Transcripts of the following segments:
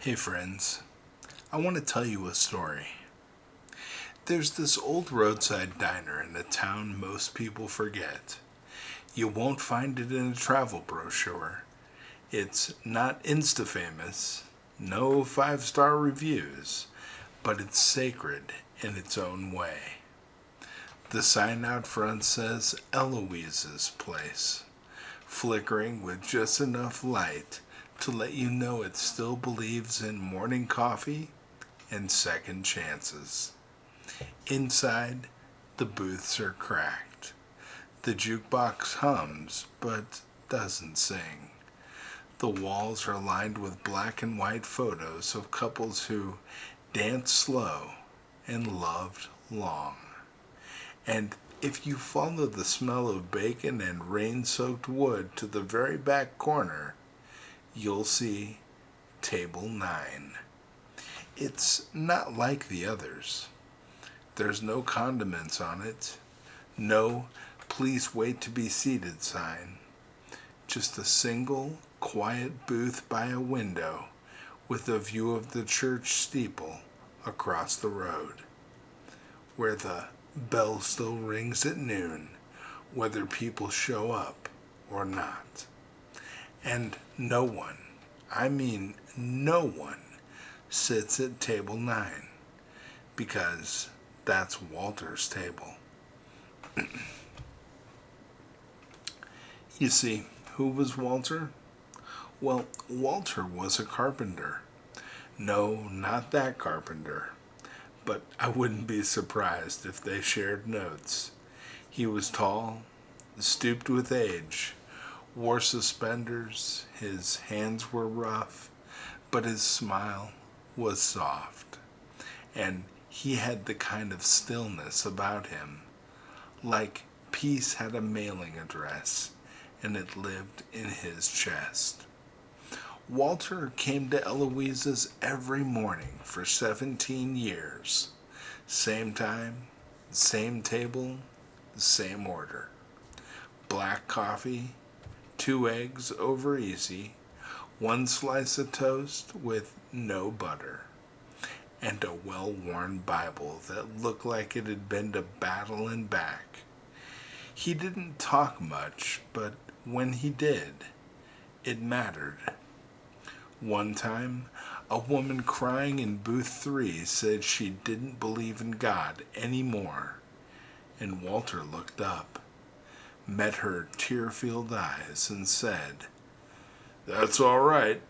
Hey friends, I want to tell you a story. There's this old roadside diner in a town most people forget. You won't find it in a travel brochure. It's not insta famous, no 5-star reviews, but it's sacred in its own way. The sign out front says Eloise's Place, flickering with just enough light to let you know it still believes in morning coffee and second chances. Inside, the booths are cracked. The jukebox hums but doesn't sing. The walls are lined with black and white photos of couples who danced slow and loved long. And if you follow the smell of bacon and rain-soaked wood to the very back corner, you'll see Table 9. It's not like the others. There's no condiments on it, no "please wait to be seated" sign. Just a single, quiet booth by a window with a view of the church steeple across the road, where the bell still rings at noon, whether people show up or not. And no one, I mean no one, sits at Table 9, because that's Walter's table. You see, who was Walter? Well, Walter was a carpenter. No, not that carpenter. But I wouldn't be surprised if they shared notes. He was tall, stooped with age, wore suspenders, his hands were rough, but his smile was soft. And he had the kind of stillness about him, like peace had a mailing address, and it lived in his chest. Walter came to Eloise's every morning for 17 years. Same time, same table, same order. Black coffee, 2 eggs over easy, 1 slice of toast with no butter, and a well-worn Bible that looked like it had been to battle and back. He didn't talk much, but when he did, it mattered. One time, a woman crying in booth 3 said she didn't believe in God anymore, and Walter looked up, met her tear-filled eyes, and said, "That's all right.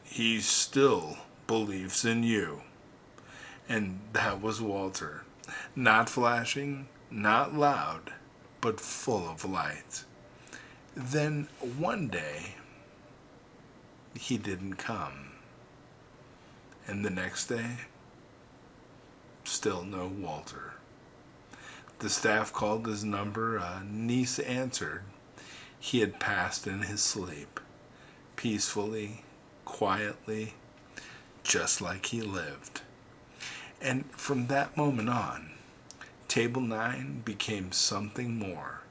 He still believes in you." And that was Walter. Not flashing, not loud, but full of light. Then one day, he didn't come. And the next day, still no Walter. The staff called his number. A niece answered. He had passed in his sleep, peacefully, quietly, just like he lived. And from that moment on, Table 9 became something more.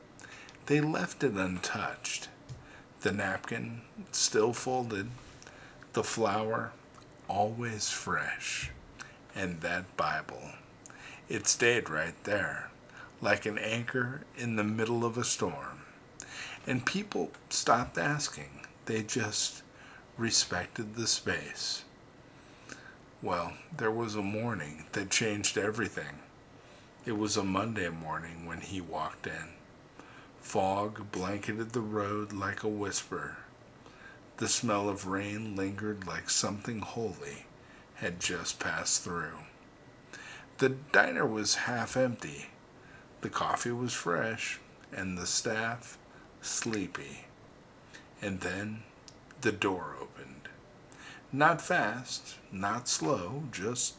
They left it untouched. The napkin still folded, the flower always fresh, and that Bible, it stayed right there, like an anchor in the middle of a storm. And people stopped asking. They just respected the space. Well, there was a morning that changed everything. It was a Monday morning when he walked in. Fog blanketed the road like a whisper. The smell of rain lingered like something holy had just passed through. The diner was half empty. The coffee was fresh, and the staff sleepy. And then the door opened. Not fast, not slow, just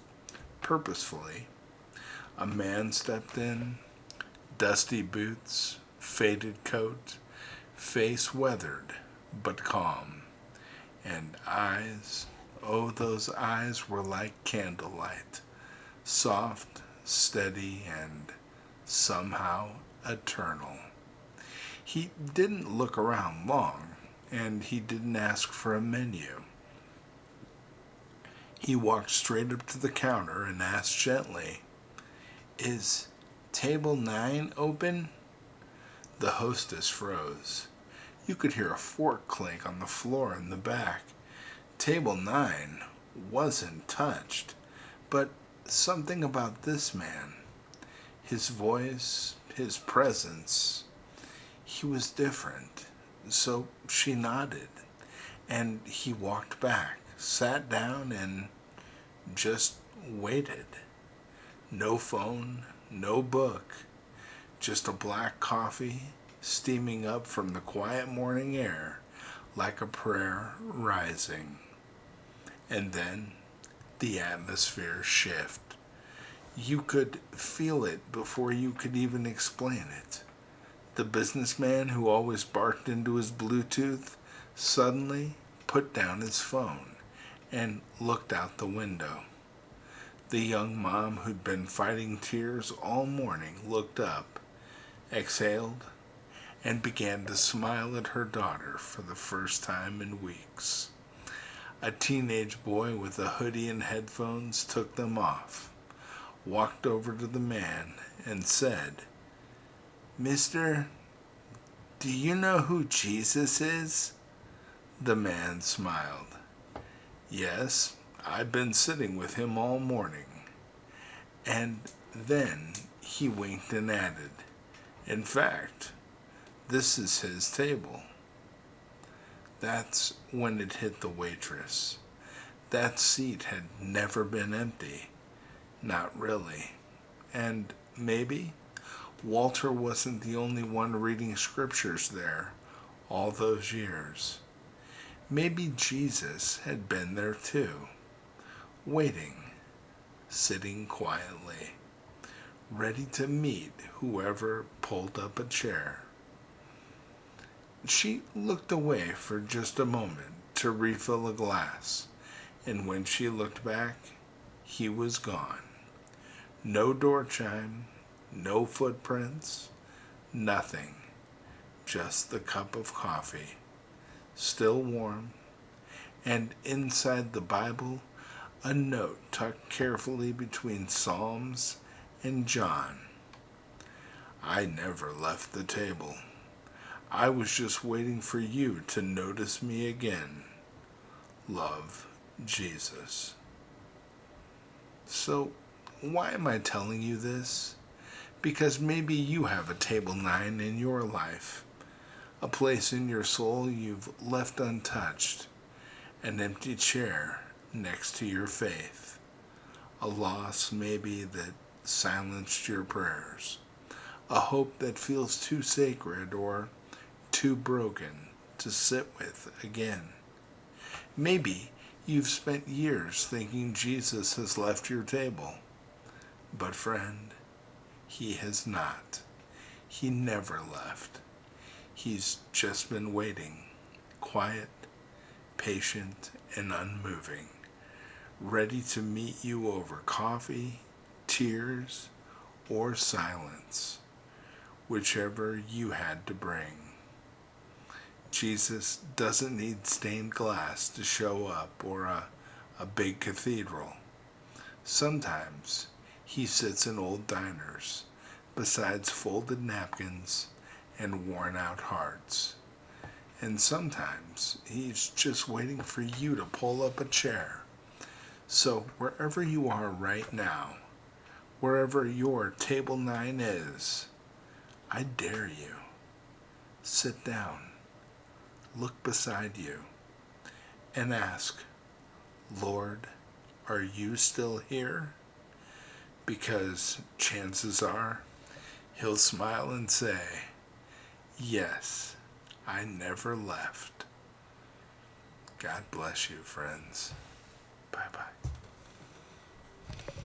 purposefully. A man stepped in, dusty boots, faded coat, face weathered but calm, and eyes, oh, those eyes were like candlelight, soft, steady, and somehow eternal. He didn't look around long, and he didn't ask for a menu. He walked straight up to the counter and asked gently, "Is table 9 open?" The hostess froze. You could hear a fork clink on the floor in the back. Table 9 wasn't touched, but something about this man, his voice, his presence, he was different. So she nodded, and he walked back, sat down, and just waited. No phone, no book, just a black coffee steaming up from the quiet morning air like a prayer rising. And then the atmosphere shifted. You could feel it before you could even explain it. The businessman who always barked into his Bluetooth suddenly put down his phone and looked out the window. The young mom who'd been fighting tears all morning looked up, exhaled, and began to smile at her daughter for the first time in weeks. A teenage boy with a hoodie and headphones took them off, walked over to the man, and said, "Mister, do you know who Jesus is?" The man smiled. "Yes, I've been sitting with him all morning." And then he winked and added, "In fact, this is his table." That's when it hit the waitress. That seat had never been empty. Not really. And maybe Walter wasn't the only one reading scriptures there all those years. Maybe Jesus had been there too, waiting, sitting quietly, ready to meet whoever pulled up a chair. She looked away for just a moment to refill a glass, and when she looked back, he was gone. No door chime, no footprints, nothing. Just the cup of coffee, still warm, and inside the Bible, a note tucked carefully between Psalms and John. "I never left the table. I was just waiting for you to notice me again. Love, Jesus." So, why am I telling you this? Because maybe you have a table 9 in your life, a place in your soul you've left untouched, an empty chair next to your faith, a loss maybe that silenced your prayers, a hope that feels too sacred or too broken to sit with again. Maybe you've spent years thinking Jesus has left your table, but friend, he has not. He never left. He's just been waiting, quiet, patient, and unmoving, ready to meet you over coffee, tears, or silence, whichever you had to bring. Jesus doesn't need stained glass to show up or a big cathedral. Sometimes he sits in old diners besides folded napkins and worn-out hearts. And sometimes he's just waiting for you to pull up a chair. So wherever you are right now, wherever your table 9 is, I dare you. Sit down, look beside you, and ask, "Lord, are you still here?" Because chances are he'll smile and say, "Yes, I never left." God bless you, friends. Bye-bye.